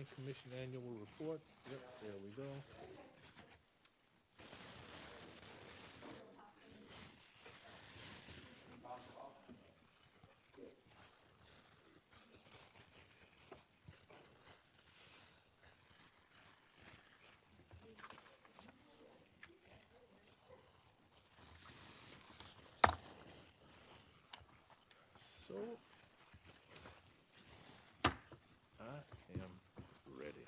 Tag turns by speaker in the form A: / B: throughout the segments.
A: Planning Commission Annual Report. Yep, there we go. So, I am ready.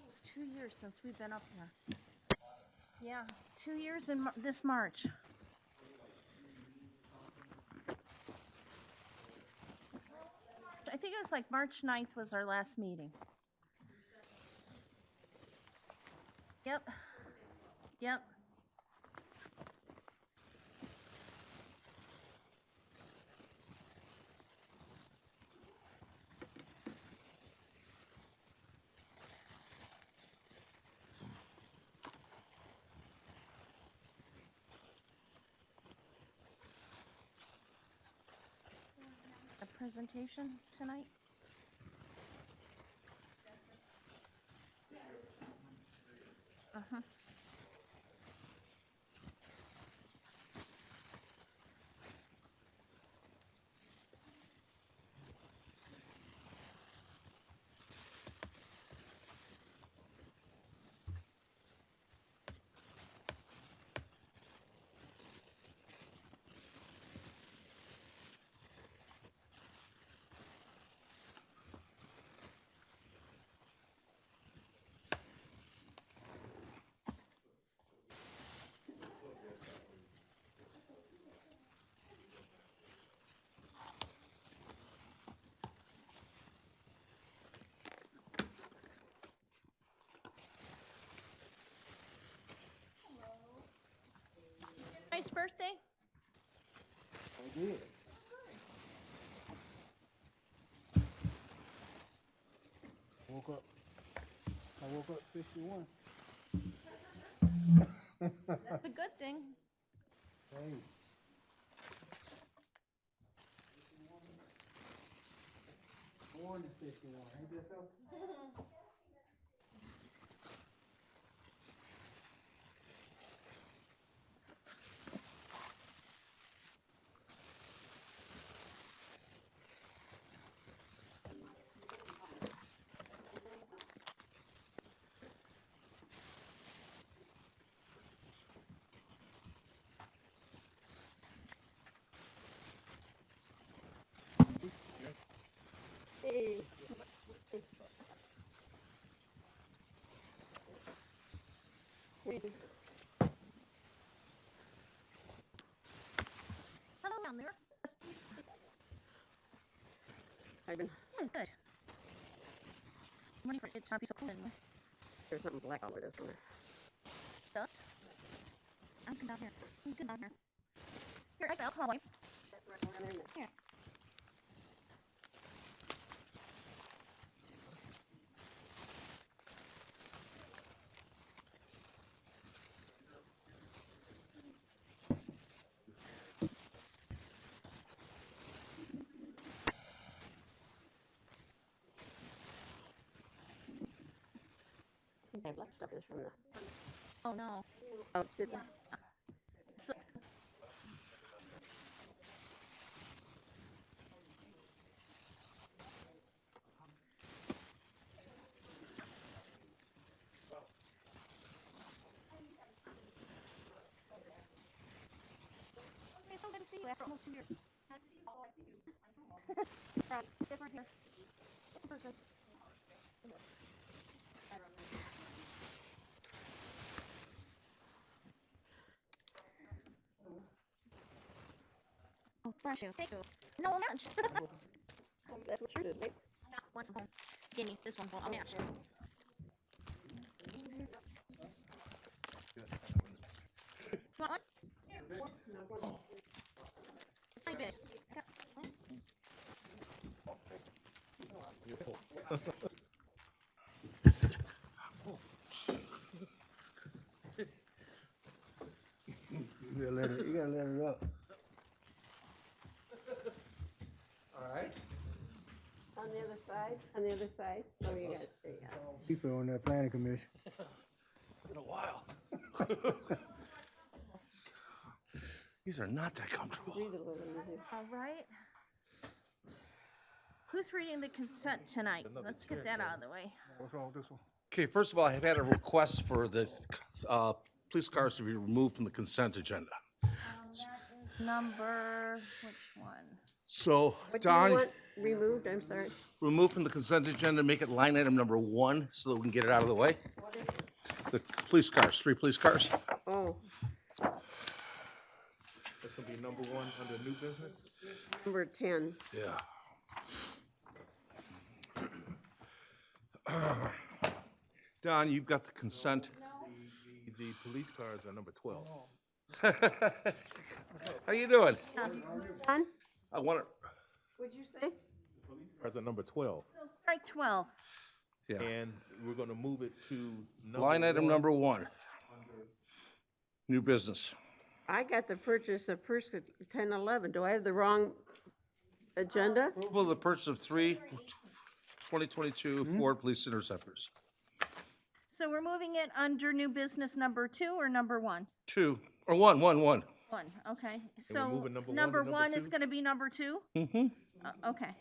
B: It's 2 years since we've been up here. Yeah, 2 years in this March. I think it was like March 9th was our last meeting. Yep. Yep. A presentation tonight? Uh-huh. Nice birthday?
A: I did. I woke up 61.
B: That's a good thing.
A: Hey. Born to 61, ain't that so?
B: Hey. Hello down there.
C: How you been?
B: Good. Morning for it's not be so cool anymore.
C: There's something black all over this corner.
B: Dust. I'm good down here. I'm good down here. Here, I got alcohol wipes. Here.
C: Okay, black stuff is from the.
B: Oh no.
C: Oh, it's good.
B: So, it's so good to see you after almost 2 years. Right, sit right here. It's a birthday. Oh, bless you. Thank you. No lunch.
C: That's what yours is, right?
B: Got one from home. Give me this one. I'll match. Tiny bit.
A: You gotta let it up.
D: All right.
C: On the other side, on the other side. Oh, you got it, there you go.
A: People on that planning commission.
D: Been a while. These are not that comfortable.
C: Breathe a little easier.
B: All right. Who's reading the consent tonight? Let's get that out of the way.
A: What's wrong with this one?
D: Okay, first of all, I've had a request for the police cars to be removed from the consent agenda.
B: That is number, which one?
D: So,
C: What do you
D: Don,
C: want removed? I'm sorry.
D: remove from the consent agenda, make it line item number 1 so that we can get it out of the way. The police cars, 3 police cars.
C: Oh,
E: That's gonna be number 1 under new business.
C: number 10.
D: Yeah. Don, you've got the consent.
E: The police cars are number 12.
D: How you doing?
C: Don,
D: I want to,
C: what'd you say?
E: Cars are number 12,
B: So strike 12.
D: yeah.
E: and we're gonna move it to
D: Line item number 1. New business.
C: I got the purchase of 1011. Do I have the wrong agenda?
D: Approval of the purchase of 3 2022 Ford Police Interceptors.
B: So we're moving it under new business number 2 or number 1?
D: 2, or 1, 1, 1.
B: 1, okay. So
E: moving number 1 to
B: number
E: number
B: 1 is
E: 2?
B: gonna be number 2? Okay.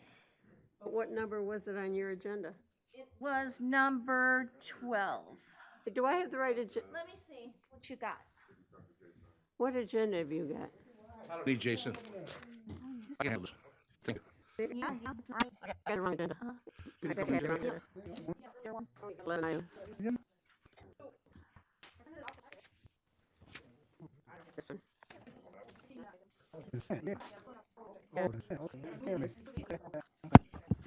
C: But what number was it on your agenda?
B: It was number 12.
C: Do I have the right agenda?
B: Let me see what you got.
C: What agenda have you got?
D: I don't need Jason. I can handle this. Thank you.
B: Yeah, that's right.
C: I got the wrong agenda. I got the wrong agenda.
B: Your one.
C: 11 items. This one.
A: Consent, yeah. Oh, consent, okay. Wait a minute.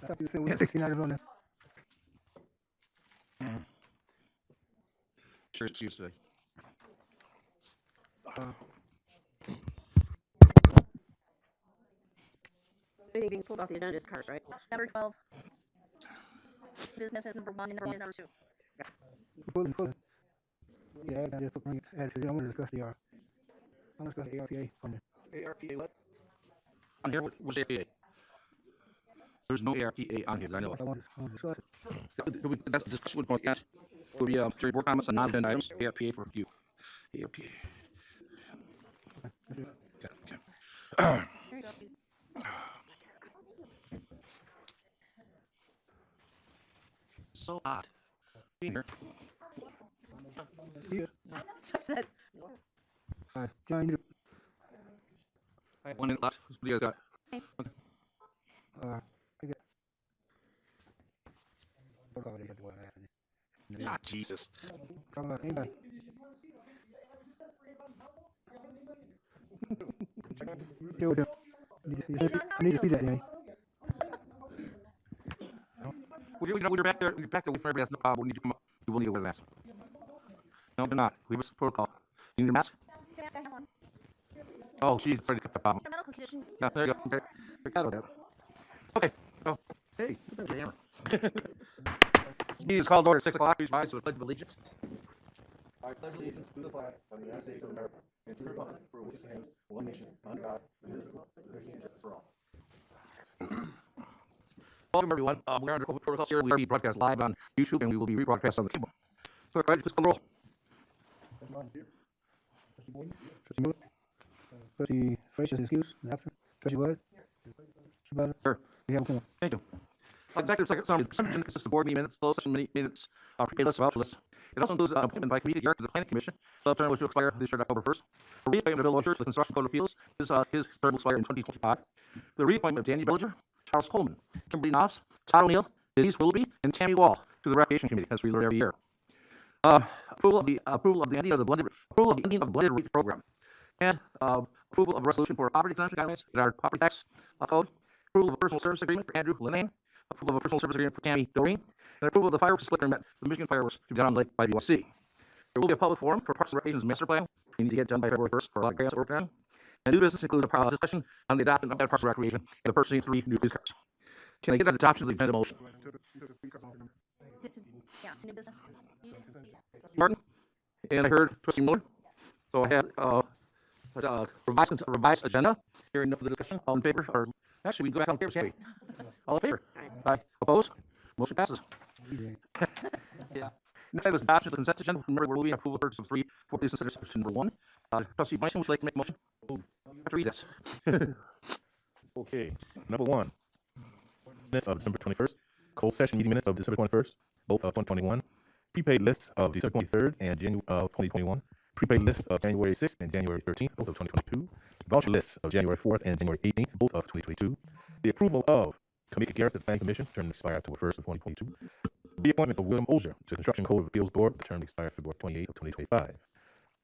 A: I thought you said we had 16 items on there.
D: Sure, it's you today.
C: Anything being pulled off the agenda is cars, right?
B: Number 12. Business is number 1 and number 1 is number 2.
A: Pull it. Yeah, I just bring it, add it to the, I'm gonna discuss the, I'm gonna discuss the ARPA funding.
E: ARPA what?
D: On here, what's ARPA? There's no ARPA on here that I know
A: I
D: of.
A: want to discuss it.
D: That discussion would go on, will be, during board comments on non-agenda items, ARPA for review. ARPA.
A: That's it.
D: Okay.
B: There you go.
D: So odd. Being here.
A: Yeah.
B: So I said,
A: John, you,
D: I have 1 minute left. What do you guys got?
B: same.
A: I got. What about the one asking?
D: Ah, Jesus.
A: Talk about anybody. Deal with them. I need to see that, Danny.
D: We're back there. We're back there. Wait for everybody. That's no problem. We need to come up. We will need to wear a mask. No, they're not. We have a protocol. You need your mask?
B: Yes, I have one.
D: Oh, she's trying to cut the problem.
B: A medical condition.
D: Yeah, there you go. Okay. We got it. Okay. Oh, hey. There's a hammer. This meeting is called to order at 6 o'clock. Please rise to the Pledge of Allegiance. I pledge allegiance to the flag of the United States of America and to the republic for which it stands, one nation, under God, indivisible, with liberty and justice for all. Welcome, everyone. We're under COVID protocols here. We are being broadcast live on YouTube, and we will be rebroadcast on the cable. So, ready? Please call the roll.
A: Trustee Miller. Trustee Frazier, excuse, absent. Trustee Wood. Supervisor.
D: Sure.
A: We have a quorum.
D: Thank you. Executive second summary. The consent agenda consists of board meeting minutes, closed session minutes, prepaid lists, voucher lists. It also includes an appointment by committee to the planning commission. So term was to expire this year, October 1st. The reappointment of Bill Osher to the construction code of appeals. His term will expire in 2025. The reappointment of Daniel Billinger, Charles Coleman, Kimberly Knopf, Todd O'Neill, Denise Willoughby, and Tammy Wall to the recreation committee, as we learn every year. Approval of the ending of the blended rate program, and approval of a resolution for property exemption guidelines in our property tax code. Approval of a personal service agreement for Andrew Linane. Approval of a personal service agreement for Tammy Doreen, and approval of the fireworks display permit for the Michigan fireworks to be done on the lake by BYC. There will be a public forum for Parks and Recreation's master plan. We need to get done by February 1st for a lot of grants that we're working on. And new business includes a discussion on the adoption of the Parks and Recreation and the purchasing of 3 new police cars. Can I get an adoption of the agenda motion?
B: Yeah, to new business.
D: Martin? And I heard trustee Miller. So I have revised agenda. Hearing enough of the discussion. All in favor? Or actually, we can go back on favor, can't we? All in favor? Aye. Opposed? Motion passes. Yeah. Next item is adoption of the consent agenda. Remember, we're moving approval of purchase of 3 for please consider section number 1. Trustee Bison, would you like to make a motion? I have to read this.
E: Okay, number 1. Minutes of December 21st, closed session meeting minutes of December 21st, both of 2021. Prepaid lists of December 23rd and January of 2021. Prepaid lists of January 6th and January 13th, both of 2022. Voucher lists of January 4th and January 18th, both of 2022. The approval of Kamika Garrett to the Planning Commission, term to expire October 1st of 2022. The appointment of William Ozier to the Construction Code of Appeals Board, the term to expire February 28th of 2025.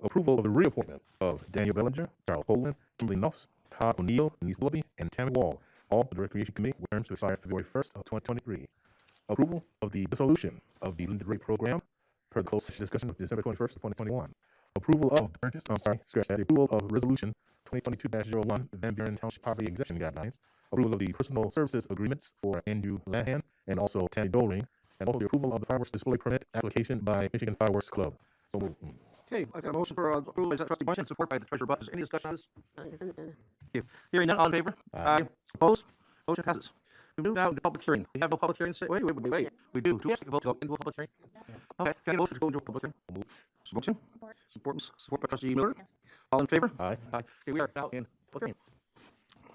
E: Approval of the reappointment of Daniel Bellinger, Charles Poland, Kimberly Nuffs, Todd O'Neill, Denise Willoughby, and Tammy Wall, all to the Recreation Committee, with terms to expire February 1st of 2023. Approval of the dissolution of the limited rate program per the closed session discussion of December 21st of 2021. Approval of the purchase, the approval of resolution 2022-01, Van Buren Township Poverty Exemption Guidelines. Approval of the personal services agreements for Andrew Lahan and also Tammy Doring, and also the approval of the fireworks display permit application by Michigan Fireworks Club. So moved.
D: Okay, I got a motion for approval by trustee Bison, support by the treasurer Butters. Any discussion on this?
C: Consent agenda.
D: Thank you. Hearing none, all in favor? Aye. Opposed? Motion passes. We move now to public hearing. We have no public hearing. Wait. We do. Do we have to vote to go into a public hearing? Okay. Can I get a motion to go into a public hearing? Motion. Support by trustee Miller. All in favor?
E: Aye.
D: Okay, we are now in public hearing.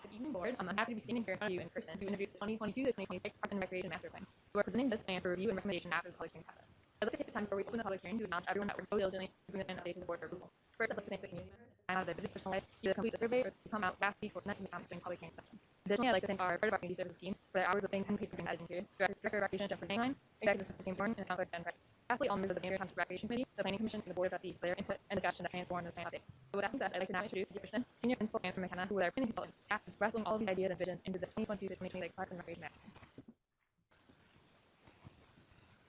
F: Good evening, board. I'm happy to be standing here in front of you in person to introduce the 2022 to 2026 Park and Recreation Master Plan. We're presenting this plan for review and recommendation after the public hearing process. I'd like to take the time before we open the public hearing to acknowledge everyone that worked so diligently to bring this plan update to the board for approval. First, I'd like to thank the community and have the busy personal life either complete the survey or to come out last week for connecting the comments during public hearing section. Additionally, I'd like to thank our part of our community services team for their hours of being unpaid during editing period. Director of Recreation Jennifer Zangline, Executive Assistant James Gordon, and Counselor Ben Price. Lastly, all members of the Van Buren Township Recreation Committee, the Planning Commission, and the Board of Trustees for their input and discussion that transformed this plan update. So with that being said, I'd like to now introduce Peter Christian, Senior Principal and from McKenna, who is our planning consultant, tasked with wrestling all of these ideas and vision into this 2022 to 2026 Parks and Recreation Master Plan.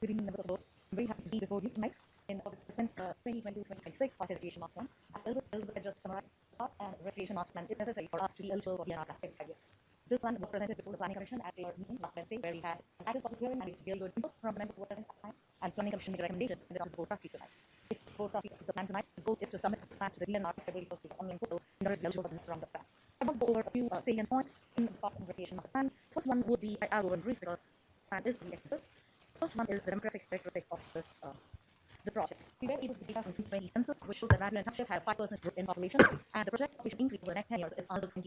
B: Good evening, members of the board. I'm very happy to be before you tonight in order to present 2022-2026 Park and Recreation Master Plan. As Elvis had just summarized, Park and Recreation Master Plan is necessary for us to be eligible for DNR class every 5 years. This plan was presented before the Planning Commission at their meeting last Wednesday, where we had an active public hearing and it's very good input from the members who were present at the time, and Planning Commission made recommendations sent it out to the Board of Trustees tonight. If the Board of Trustees approve the plan tonight, the goal is to submit this plan to the DNR February 1st to the online portal in order to be eligible for the next round of plans. I want to go over a few salient points in the Park and Recreation Master Plan. First one would be, I'll go in brief because the plan is pretty extensive. First one is the demographic characteristics of this project. We were able to data from 2020 census, which shows that Van Buren Township had 5% growth in population, and the projected population increase over the next 10 years is another 20%.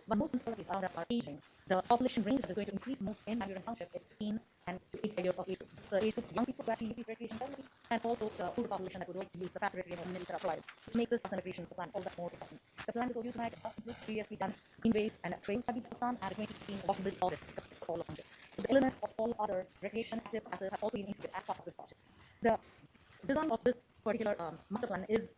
B: But most importantly, around us are aging. The population range that is going to increase most in Van Buren Township is 15 and to 85 years of age. This is the age group of young people who actually use recreation facilities, and also the older population that would like to use the fast recreation amenities that are provided, which makes this recreation plan all that more important. The plan before you tonight includes previously done greenways and trails have been done, and the 2015 walkability audit for all of them. So the elements of all other recreation active assets have also been included as part of this project. The design of this particular master plan is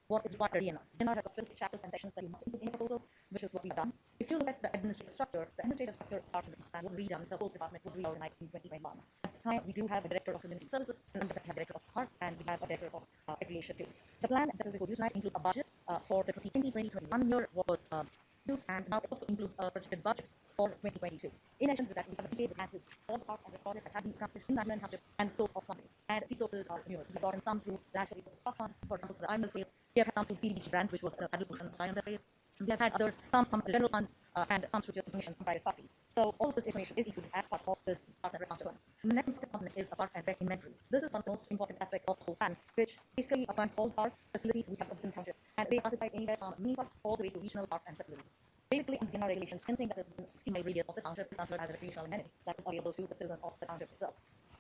B: what is required by DNR. DNR has specific chapters and sections that you must include in a proposal, which is what we've done. If you look at the administrative structure of this plan was redone. The whole department was reorganized in 2021. At this time, we do have a director of community services, and we have a director of parks, and we have a director of recreation too. The plan that is before you tonight includes a budget for the 2020-2021 year was used, and now it also includes a projected budget for 2022. In addition to that, we have a detailed plan with all the parks and the projects that have been accomplished in Van Buren Township and source of funding. And resources are numerous. We have gotten some through National Resources Park Fund, for example, for the Ironman Trail. We have had some through CDBG grant, which was a saddle portion of the Ironman Trail. We have had some from general funds and some through just donations from private parties. So all of this information is included as part of this Parks and Rec Master Plan. The next important component is a Parks and Rec inventory. This is one of the most important aspects of the whole plan, which basically applies all parks, facilities we have within the township, and they are classified anywhere from mini parks all the way to regional parks and facilities. Basically, in our regulations, anything that is within 60 mile radius of the township is considered as a recreational amenity that is available to the citizens of the township itself.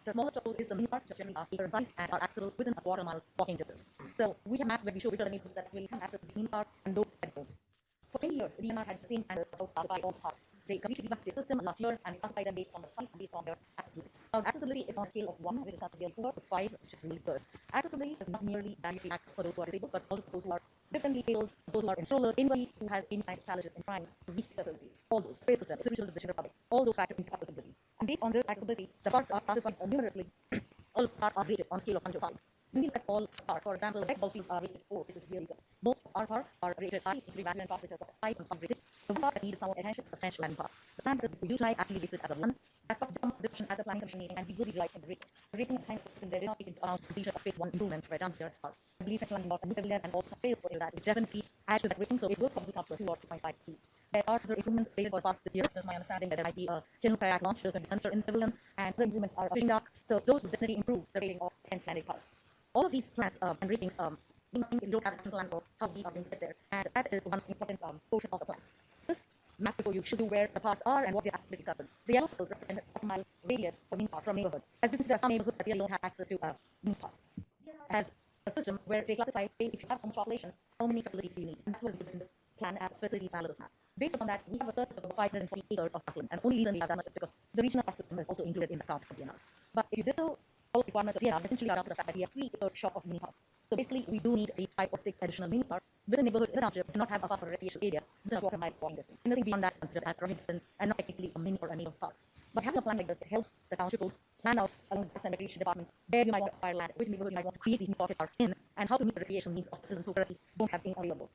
B: The smallest of those is the mini parks, which generally are acre in size and are accessible within a quarter mile's walking distance. So we have maps where we show which are the neighborhoods that will have access to these mini parks and those that don't. For 20 years, the DNR had the same standards for how to classify all parks. They completely revamped the system last year and classified them based on the size and based on their accessibility. Accessibility is on a scale of 1, which is not to be able to work, to 5, which is really good. Accessibility is not merely barrier-free access for those who are disabled, but also for those who are differently able, those who are in stroller, anybody who has any kind of challenges in trying to reach facilities. All those, rail system, distribution to the general public, all those factor into accessibility. And based on this accessibility, the parks are classified numerously. All parks are rated on a scale of 1 to 5. When we look at all parks, for example, the rec ball fields are rated 4, which is really good. Most of our parks are rated high, including Batman Park, which is 5.5 rated. The one park that needed somewhat attention is the French Land Park. The plan is for you tonight actually rates it as a 1. That park becomes a discussion at the planning commission meeting, and we will be revising the rating. The rating at the time they did not take into account completion of phase 1 improvements for Adams Park. I believe French Land Park and Pavilion and also trails for that, which definitely add to that rating, so it will probably come to a 2 or 2.5 keys. There are further improvements slated for the park this year. There's my understanding that there might be a canoe kayak launch, there's going to be furniture in the pavilion, and other improvements are a fishing dock, so those will definitely improve the rating of Kent Landing Park. All of these plans and ratings, if you don't have a plan of how we are going to get there, and that is one important portion of the plan. This map before you shows you where the parks are and what their accessibility is. The yellow circles represent a mile radius for mini parks from neighborhoods. As you can see, there are some neighborhoods that really don't have access to a mini park. As a system where they classify, if you have so much population, how many facilities do you need? And that's what is in this plan as a facility analysis map. Based upon that, we have a surface of about 540 acres of parkland, and the only reason we have that much is because the regional park system is also included in the count of DNR. But if you distill all the requirements of DNR, essentially are down to the fact that we have 3 acres short of mini parks. So basically, we do need at least 5 or 6 additional mini parks within neighborhoods in the township do not have a buffer recreational area within a quarter-mile walking distance. Anything beyond that is considered as driving distance and not technically a mini or a native park. But having a plan like this, it helps the township plan out along the Parks and Recreation Department where you might want to acquire land, which neighborhoods you might want to create these new pocket parks in, and how to meet the recreation needs of citizens who currently don't have any available.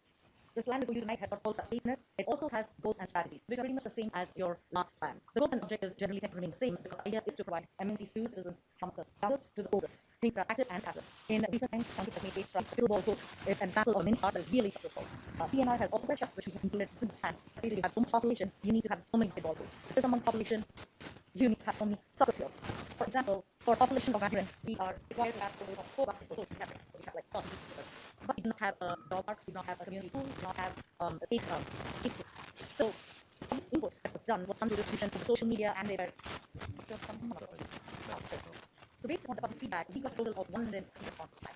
B: This plan before you tonight has got all the updates in it. It also has goals and strategies, which are pretty much the same as your last plan. The goals and objectives generally tend to remain the same because the idea is to provide amenities to citizens from the youngest to the oldest, things that are active and passive. In recent times, County has made great strides. The pickleball court is an example of a mini park that is really successful. PNR has also workshop, which we have included in this plan. Basically, you have so much population, you need to have so many basketball courts. If there's among population, you need to have so many soccer fields. For example, for population of Mandarin, we are required to have 4 basketball courts. So we have like 40 pieces. But we do not have a dog park, we do not have a community pool, we do not have a skate course. So the input that was done was done to distribution to the social media, and they were so based on the public feedback, we got a total of 150 responses back.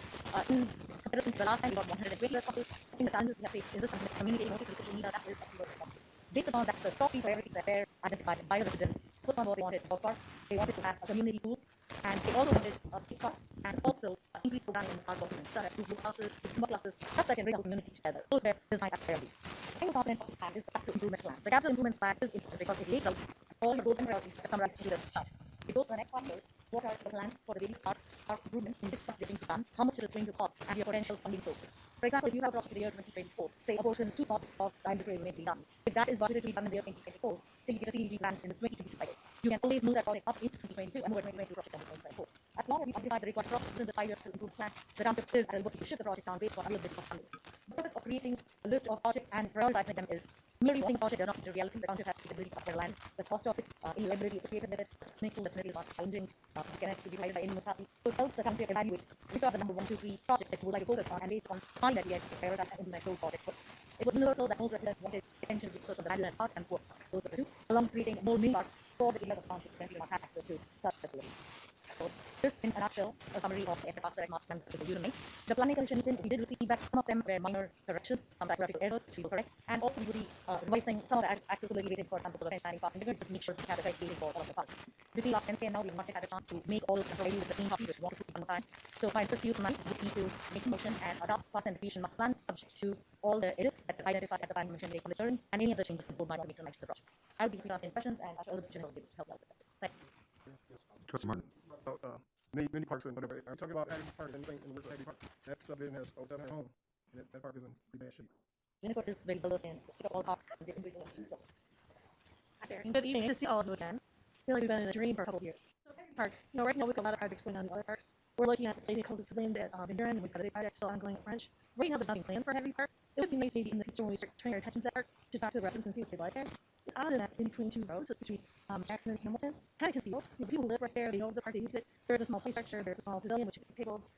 B: In comparison to the last time, we got 120 responses. Seeing the challenges we have faced in this communicating mostly to social media, that is what responses. Based upon that, the top 3 priorities that were identified by the residents. First one was they wanted a dog park, they wanted to have a community pool, and they also wanted a skate park, and also increased programming in the class documents, such as group classes, small classes, stuff that can bring out the community together. Those were designed as priorities. The second component of this plan is the capital improvements plan. The capital improvements plan is important because it lays out all your goals and priorities summarized into this chart. It goes for the next 5 years. What are the plans for the various park improvements, in which parts they're going to be done, how much it is going to cost, and your potential funding sources. For example, if you have a project in the year 2024, say a portion 2 spots of the Diamond Trail may be done. If that is budgeted to be done in the year 2024, say you get a CDBG grant in the 2022 cycle, you can always move that project up into 2022 and move a 2022 project down to 2024. As long as we identify the required projects within the 5 years to improve plan, the township is able to shift the projects down based on availability of funding. The purpose of creating a list of projects and prioritizing them is merely wanting a project does not fit the reality. The township has the ability to acquire land, the cost of it, any liability associated with it, swimming pool definitely is not challenging, it can actually be provided by any municipality. So it helps the township evaluate which are the number 1, 2, 3 projects that we would like to focus on, and based on find that we have to prioritize and implement those projects first. It was universal that most residents wanted attention to focus on the value and park and poor. Those are the 2, along with creating more mini parks for the areas of the township that do not have access to such facilities. So this, in a nutshell, is a summary of the Parks Direct Master Plan that you made. The planning commission meeting, we did receive feedback. Some of them were minor corrections, some typographical errors, which we will correct, and also we will be revising some of the accessibility ratings, for example, for the French Landing Park, and we're going to just make sure we have the right rating for all of the parks. Between last Wednesday and now, we have not yet had a chance to make all those and provide you with the clean copy, which we want to put on the time. So my first view tonight would be to make a motion and adopt Parks and Recreation Master Plan, subject to all the edits that were identified at the planning commission meeting on the turn, and any other changes the board might want to make tonight to the project. I will be answering questions, and Dr. Elizabeth will be able to help out with that. Thank you.
D: Trustee Martin.
A: Many parks and whatever. I'm talking about Aggie Park. Anything in the Aggie Park? That subdivision has 07 at home. And that park is in pretty bad shape.
B: Jennifer is very well in all parks and different regions. So.
G: Hi there, and good evening. Good to see all of you again. I feel like we've been in a dream for a couple of years. So Aggie Park, right now we've got a lot of projects going on in the other parks. We're looking at the Lady Cold Pavilion that Van Buren. We've got a big project still ongoing at French. Right now there's nothing planned for Aggie Park. It would be nice maybe in the future when we start turning our attention to that park to talk to the residents and see what they'd like there. It's odd in that it's in between 2 roads, so it's between Jackson and Hamilton. Kind of concealed. People who live right there, they know the park, they use it. There's a small play structure, there's a small pavilion with tables,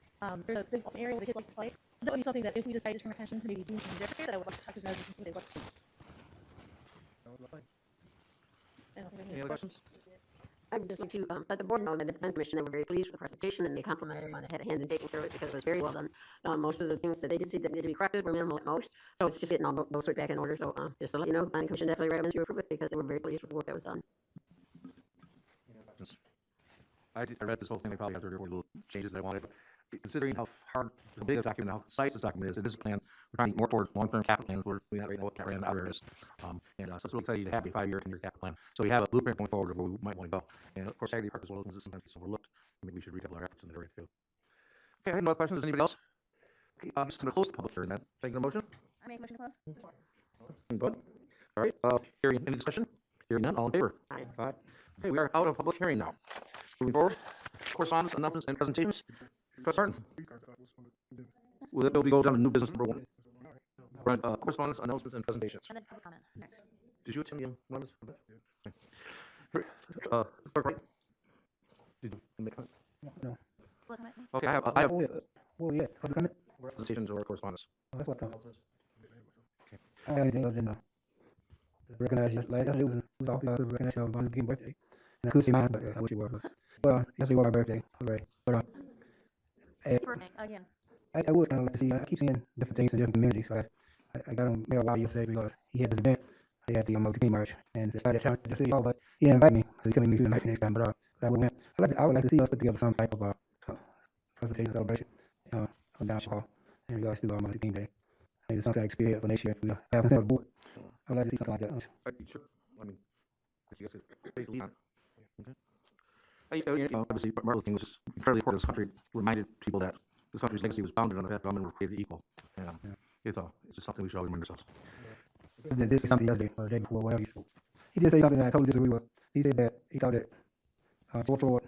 G: there's a big open area where the kids like to play. So that would be something that if we decide to turn our attention to maybe doing something different, that I would like to talk to the residents and see what they'd like to see.
D: Any other questions?
C: I would just like to let the board know that at the planning commission, they were very pleased with the presentation, and they complimented everyone that had a hand in taking care of it because it was very well done. Most of the things that they did see that needed to be corrected were minimal at most, so it's just getting all those sort back in order. So just to let you know, the planning commission definitely recommends you approve it because they were very pleased with the work that was done.
D: I read this whole thing. I probably have 3 or 4 little changes that I wanted. But considering how big a document, how concise this document is, it is a plan. We're trying to get more towards long-term capital plans. We're doing that right now what capital plan out is. So it's really exciting to have a 5-year, 10-year capital plan. So we have a blueprint going forward of where we might want to go. And of course, Aggie Park as well is sometimes overlooked. Maybe we should redouble our efforts in that area too. Okay, I have no other questions. Does anybody else? Just going to close the public hearing then. Taking a motion?
B: I make a motion to close.
D: Bud? All right, hearing, any discussion? Hearing none, all in favor? Aye. Okay, we are out of public hearing now. Moving forward, correspondence, announcements, and presentations. Trustee Martin? Will that go down to new business number 1? Right, correspondence, announcements, and presentations.
B: And then public comment next.
D: Did you attend the announcements? Clerk Wright? Did you make a comment?
A: No.
B: Public comment.
D: Okay, I have
A: Oh, yeah. Public comment?
D: presentations or correspondence.
A: Oh, that's what I thought. I don't have anything other than recognize yesterday was off. I could recognize Martin Luther King birthday. And I could say mine, but I wish it was. Well, yesterday was my birthday. All right. But
B: Birthday, again.
A: I would kind of like to see. I keep seeing different things in different communities. So I got on mail a lot yesterday because he had this event. He had the Martin Luther King march and decided to say, oh, but he didn't invite me. So he told me to invite me next time. But I would went. I would like to see us put together some type of presentation celebration on down Chicago in regards to Martin Luther King Day. Maybe something I experience for next year if we have a board. I would like to see something like that.
D: Sure. I mean, if you guys could take the lead on it. Okay. Obviously, Martin Luther King was incredibly important. This country reminded people that this country's legacy was founded on the fact that all men were created equal. And it's just something we should always remind ourselves.
A: This is something yesterday or the day before, whatever. He did say something that I totally disagree with. He said that he thought that George Floyd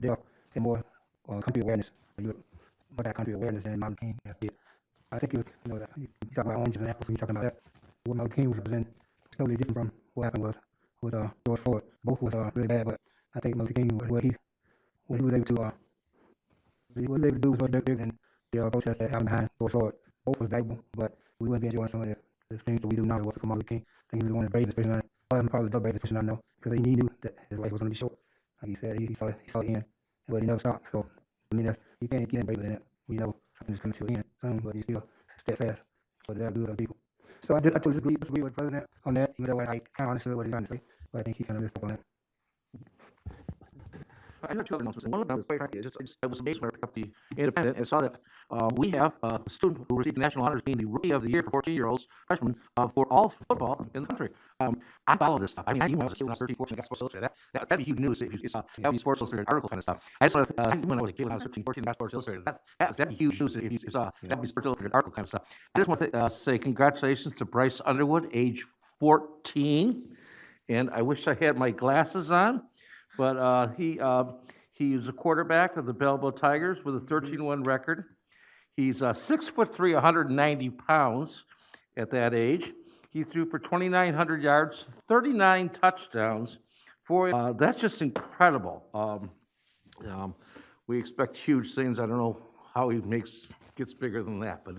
A: Dale had more country awareness, more that country awareness than Martin King did. I think you talk about oranges and apples when you're talking about that. What Martin King was representing was totally different from what happened with George Floyd. Both was really bad, but I think Martin King what he was able to do was much bigger than the protest that happened behind George Floyd. Both was valuable, but we wouldn't be enjoying some of the things that we do now. It wasn't for Martin Luther King. I think he was one of the bravest person probably the bravest person I know, because he knew that his life was going to be short. Like he said, he saw the end, but he never stopped. So I mean, you can't get braver than that. You know something's coming to an end soon, but you still steadfast for the good of people. So I totally disagree with the president on that, even though I kind of understood what he was trying to say, but I think he kind of missed up on that.
D: I have 2 other announcements, and one of them is quite frankly, I was amazed when I picked up the Independent and saw that we have a student who received national honors being the Rookie of the Year for 14-year-olds, freshmen, for all football in the country. I follow this stuff. I mean, I even when I was a kid, when I was 13, 14, I got Sports Illustrated. That'd be huge news if you saw that would be Sports Illustrated article kind of stuff. I just want to, when I was a kid, when I was 13, 14, I got Sports Illustrated. That'd be huge news if you saw that'd be Sports Illustrated article kind of stuff. I just want to say congratulations to Bryce Underwood, age 14, and I wish I had my glasses on, but he is a quarterback of the Belleville Tigers with a 13-1 record. He's 6'3", 190 pounds at that age. He threw for 2,900 yards, 39 touchdowns. That's just incredible. We expect huge things. I don't know how he gets bigger than that, but